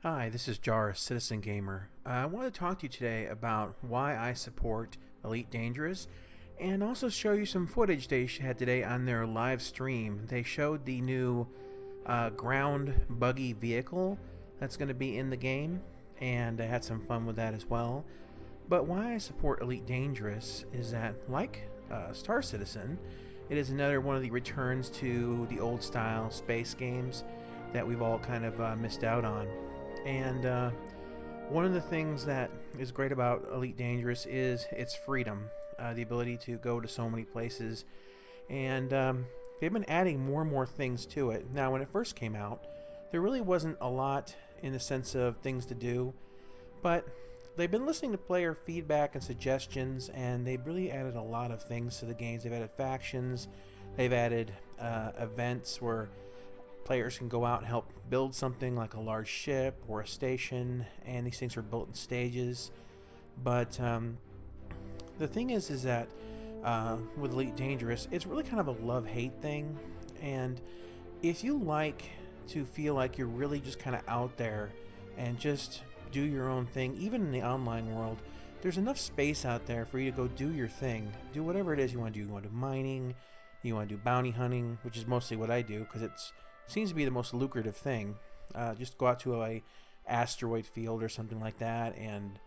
Hi, this is Jar, Citizen Gamer. I want to talk to you today about why I support Elite Dangerous and also show you some footage they had today on their live stream. They showed the new ground buggy vehicle that's going to be in the game, and I had some fun with that as well. But why I support Elite Dangerous is that, like Star Citizen, it is another one of the returns to the old style space games that we've all kind of missed out on. And one of the things that is great about Elite Dangerous is its freedom, the ability to go to so many places. And they've been adding more and more things to it. Now, when it first came out, there really wasn't a lot in the sense of things to do, but they've been listening to player feedback and suggestions, and they've really added a lot of things to the games. They've added factions, they've added events where players can go out and help build something like a large ship or a station, and these things are built in stages. But the thing is that with Elite Dangerous, it's really kind of a love-hate thing. And if you like to feel like you're really just kind of out there and just do your own thing, even in the online world, there's enough space out there for you to go do your thing. Do whatever it is you want to do. You want to do mining, you want to do bounty hunting, which is mostly what I do because it seems to be the most lucrative thing. Just go out to a asteroid field or something like that and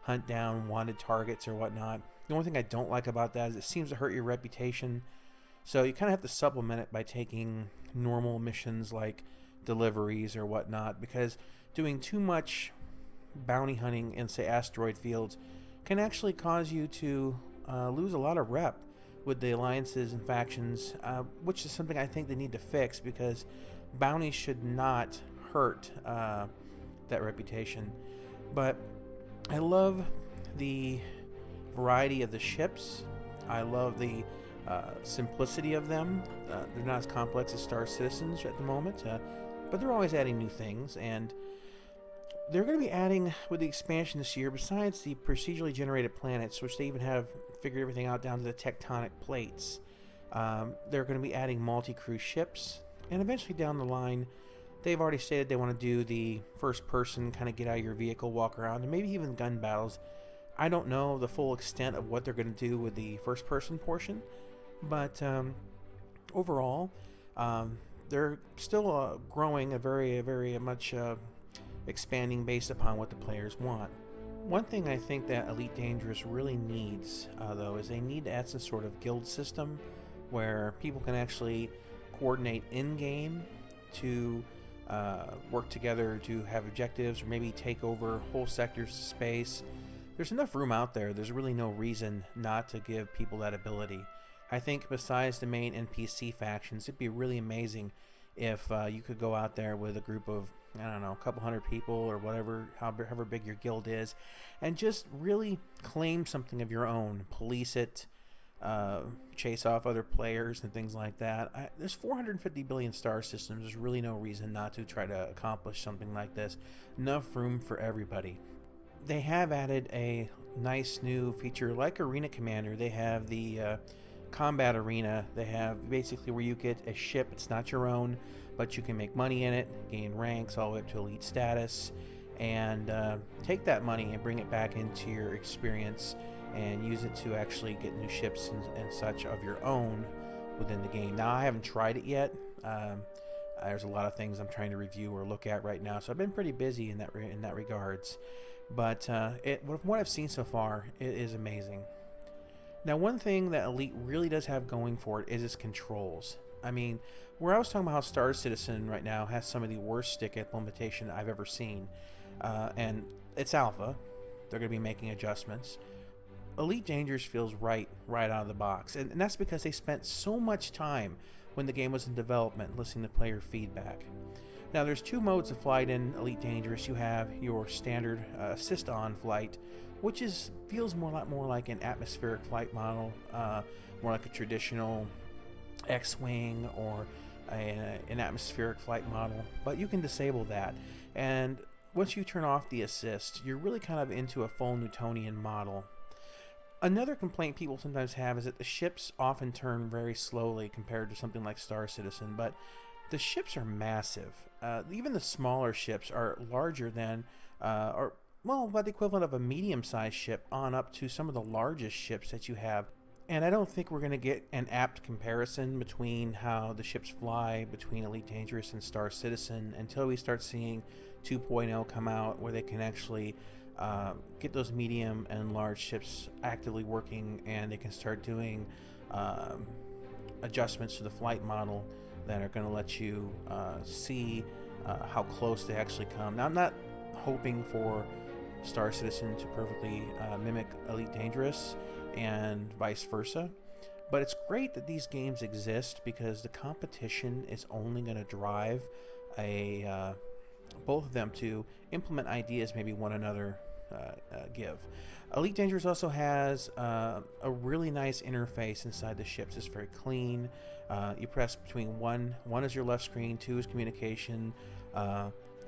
hunt down wanted targets or whatnot. The only thing I don't like about that is it seems to hurt your reputation. So you kind of have to supplement it by taking normal missions like deliveries or whatnot, because doing too much bounty hunting in, say, asteroid fields can actually cause you to lose a lot of rep with the alliances and factions, which is something I think they need to fix, because bounties should not hurt that reputation. But I love the variety of the ships. I love the simplicity of them. They're not as complex as Star Citizens at the moment, but they're always adding new things, and they're going to be adding with the expansion this year, besides the procedurally generated planets, which they even have figured everything out down to the tectonic plates. They're going to be adding multi-crew ships, and eventually down the line, they've already stated they want to do the first-person kind of get out of your vehicle, walk around, and maybe even gun battles. I don't know the full extent of what they're going to do with the first-person portion, but overall, they're still growing a very much expanding based upon what the players want. One thing I think that Elite Dangerous really needs, though, is they need to add some sort of guild system where people can actually coordinate in-game to work together to have objectives, or maybe take over whole sectors of space. There's enough room out there. There's really no reason not to give people that ability. I think besides the main NPC factions, it'd be really amazing if you could go out there with a group of, I don't know, a couple hundred people or whatever, however big your guild is, and just really claim something of your own, police it, chase off other players and things like that. There's 450 billion star systems. There's really no reason not to try to accomplish something like this. Enough room for everybody. They have added a nice new feature like Arena Commander. They have the combat arena. They have basically where you get a ship. It's not your own, but you can make money in it, gain ranks all the way up to elite status, and take that money and bring it back into your experience and use it to actually get new ships and such of your own within the game. Now, I haven't tried it yet. There's a lot of things I'm trying to review or look at right now, so I've been pretty busy in that regards. But from what I've seen so far, it is amazing. Now, one thing that Elite really does have going for it is its controls. I mean, where I was talking about how Star Citizen right now has some of the worst stick implementation I've ever seen, and it's alpha. They're going to be making adjustments. Elite Dangerous feels right out of the box, and that's because they spent so much time when the game was in development listening to player feedback. Now, there's two modes of flight in Elite Dangerous. You have your standard assist-on flight, which feels a lot more like an atmospheric flight model, more like a traditional X-Wing or an atmospheric flight model, but you can disable that. And once you turn off the assist, you're really kind of into a full Newtonian model. Another complaint people sometimes have is that the ships often turn very slowly compared to something like Star Citizen, but The ships are massive. Even the smaller ships are larger than, or well, about the equivalent of a medium-sized ship on up to some of the largest ships that you have. And I don't think we're going to get an apt comparison between how the ships fly between Elite Dangerous and Star Citizen until we start seeing 2.0 come out, where they can actually get those medium and large ships actively working, and they can start doing adjustments to the flight model that are going to let you see how close they actually come. Now, I'm not hoping for Star Citizen to perfectly mimic Elite Dangerous and vice versa, but it's great that these games exist because the competition is only going to drive both of them to implement ideas maybe one another give. Elite Dangerous also has a really nice interface inside the ships. It's very clean. You press between one is your left screen, 2 is communication,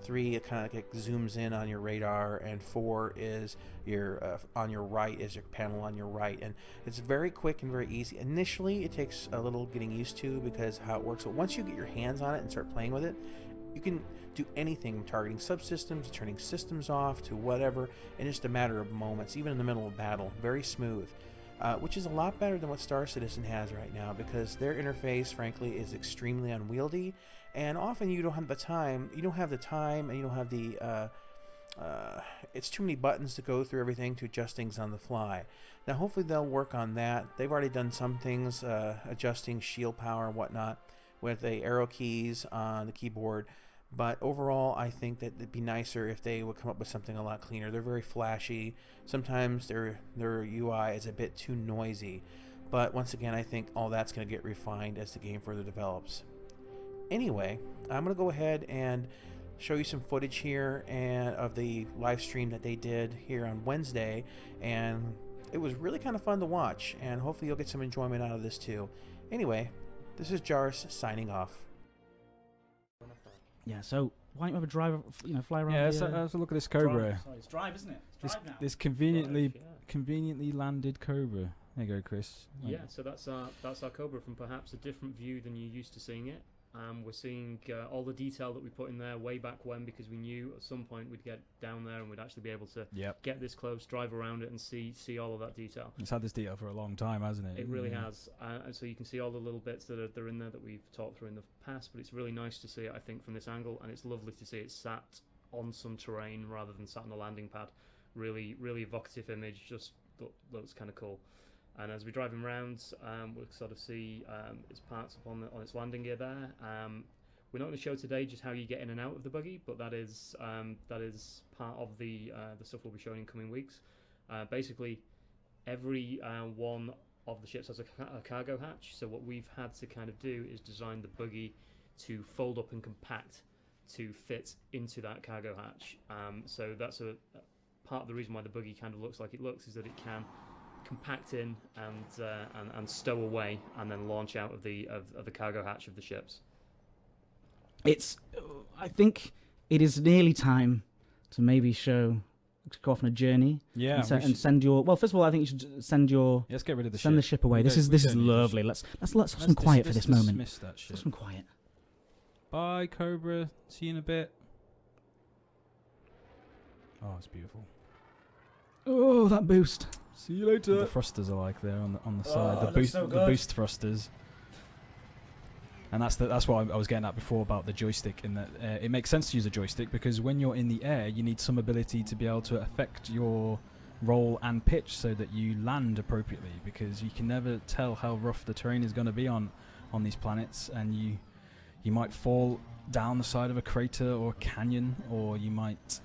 3 it kind of like zooms in on your radar, and 4 is your on your right is your panel on your right, and it's very quick and very easy. Initially it takes a little getting used to because how it works, but once you get your hands on it and start playing with it, you can do anything from targeting subsystems, turning systems off, to whatever in just a matter of moments, even in the middle of battle. Very smooth. Which is a lot better than what Star Citizen has right now, because their interface, frankly, is extremely unwieldy, and often you don't have the time. You don't have the time, and you don't have the. It's too many buttons to go through everything to adjust things on the fly. Now, hopefully, they'll work on that. They've already done some things, adjusting shield power and whatnot with the arrow keys on the keyboard. But overall, I think that it'd be nicer if they would come up with something a lot cleaner. They're very flashy. Sometimes their UI is a bit too noisy. But once again, I think all that's going to get refined as the game further develops. Anyway, I'm going to go ahead and show you some footage here and of the live stream that they did here on Wednesday. And it was really kind of fun to watch. And hopefully you'll get some enjoyment out of this too. Anyway, this is Jaris signing off. Yeah, so why don't you have a drive, fly around? Yeah, let's look at this Cobra. Sorry, it's drive, isn't it? It's drive now. This conveniently landed Cobra. There you go, Chris. Yeah, so that's our Cobra from perhaps a different view than you're used to seeing it. We're seeing all the detail that we put in there way back when, because we knew at some point we'd get down there and we'd actually be able to get this close, drive around it, and see all of that detail. It's had this detail for a long time, hasn't it? It really has. And so you can see all the little bits that are in there that we've talked through in the past, but it's really nice to see it, I think, from this angle, and it's lovely to see it sat on some terrain rather than sat on a landing pad. Really, really evocative image, just looks kind of cool. And as we're driving around, we'll sort of see its parts up on its landing gear there. We're not going to show today just how you get in and out of the buggy, but that is part of the stuff we'll be showing in coming weeks. Basically, every one of the ships has a cargo hatch. So what we've had to kind of do is design the buggy to fold up and compact to fit into that cargo hatch. So that's a part of the reason why the buggy kind of looks like it looks, is that it can compact in and stow away and then launch out of the cargo hatch of the ships. I think it is nearly time to maybe go off on a journey. Yeah, and send your. Well, first of all, I think you should send your. Let's get rid of the send ship. the ship away. This is lovely. Let's have some quiet for this moment. Let's have some quiet. Bye, Cobra. See you in a bit. Oh, it's beautiful. Oh, that boost. See you later. The thrusters are like there on the side. The boost thrusters. And that's what I was getting at before about the joystick. In that it makes sense to use a joystick, because when you're in the air, you need some ability to be able to affect your roll and pitch so that you land appropriately, because you can never tell how rough the terrain is going to be on these planets, and you might fall down the side of a crater or a canyon, or you might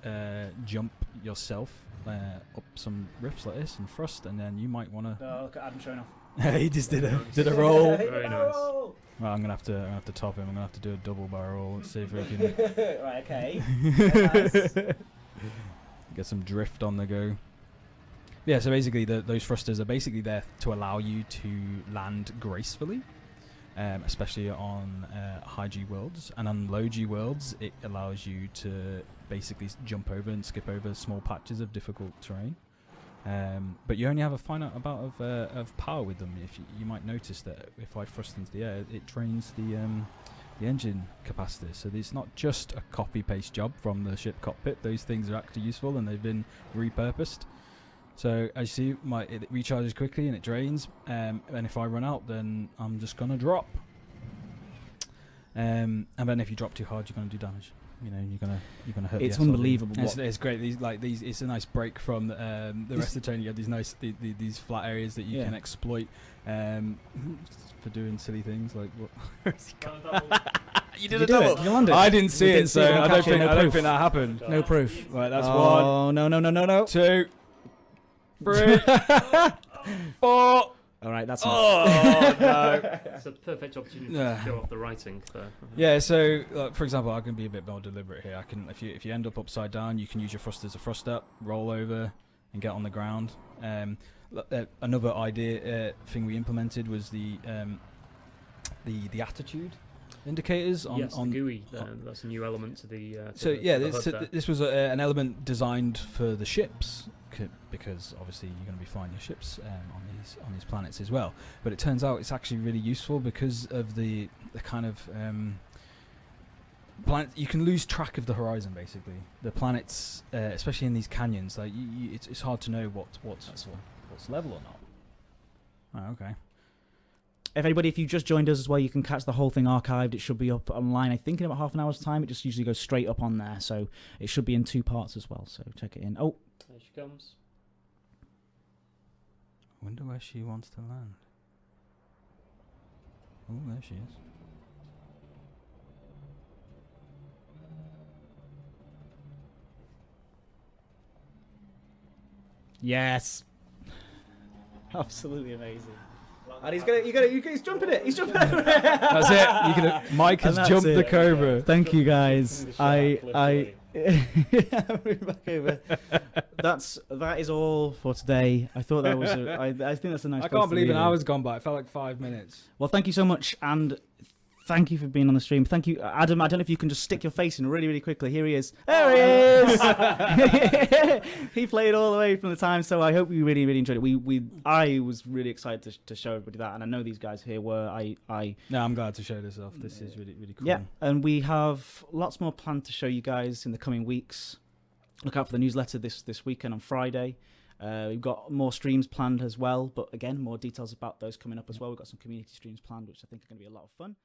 jump yourself up some rifts like this and thrust, and then you might want to. Oh, look at Adam showing off. He just did a roll. Very nice. Well, I'm gonna have to top him. I'm gonna have to do a double barrel roll. Let's see if we can. Right. Okay. Nice. Get some drift on the go. Yeah. So basically, those thrusters are basically there to allow you to land gracefully, especially on high G worlds, and on low G worlds, it allows you to basically jump over and skip over small patches of difficult terrain. But you only have a finite amount of power with them. If you might notice that if I thrust into the air, it drains the engine capacitors. So it's not just a copy-paste job from the ship cockpit. Those things are actually useful, and they've been repurposed. So as you see, it recharges quickly and it drains. And if I run out, then I'm just gonna drop. And then if you drop too hard, you're gonna do damage. You know, you're gonna hurt. It's the SLB. unbelievable. It's great. These. It's a nice break from the rest of the train. You have these nice these flat areas that you can exploit for doing silly things like what. You did a double. You landed. I didn't see it, so I don't think that happened. No proof. Right, that's Oh, no. 2, 3, 4. All right, that's Oh no! It's a perfect opportunity to show off the writing. Yeah. So, for example, I can be a bit more deliberate here. I can, if you end up upside down, you can use your thrusters to thrust up, roll over, and get on the ground. Another idea thing we implemented was the attitude indicators on the GUI. That's a new element to the. This was an element designed for the ships. Because obviously you're going to be flying your ships on these planets as well, but it turns out it's actually really useful because of the kind of planet. You can lose track of the horizon basically. The planets, especially in these canyons, like it's hard to know what's level or not. Oh, okay. If you just joined us as well, you can catch the whole thing archived. It should be up online, I think, in about half an hour's time. It just usually goes straight up on there, so it should be in 2 parts as well. So check it in. Oh. There she comes. I wonder where she wants to land. Oh, there she is. Yes. Absolutely amazing. And he's jumping it. He's jumping over it. That's it. Mike has jumped the Cobra. Thank you, guys. I back over. That is all for today. I thought that was. I think that's a nice. I can't believe an hour's gone by. It felt like 5 minutes. Well, thank you so much, and thank you for being on the stream. Thank you, Adam. I don't know if you can just stick your face in really, really quickly. Here he is. There he is. He played all the way from the time, so I hope you really, really enjoyed it. I was really excited to show everybody that, and I know these guys here were. No, I'm glad to show this off. This is really, really cool. Yeah, and we have lots more planned to show you guys in the coming weeks. Look out for the newsletter this weekend on Friday. We've got more streams planned as well, but again, more details about those coming up as well. We've got some community streams planned, which I think are going to be a lot of fun.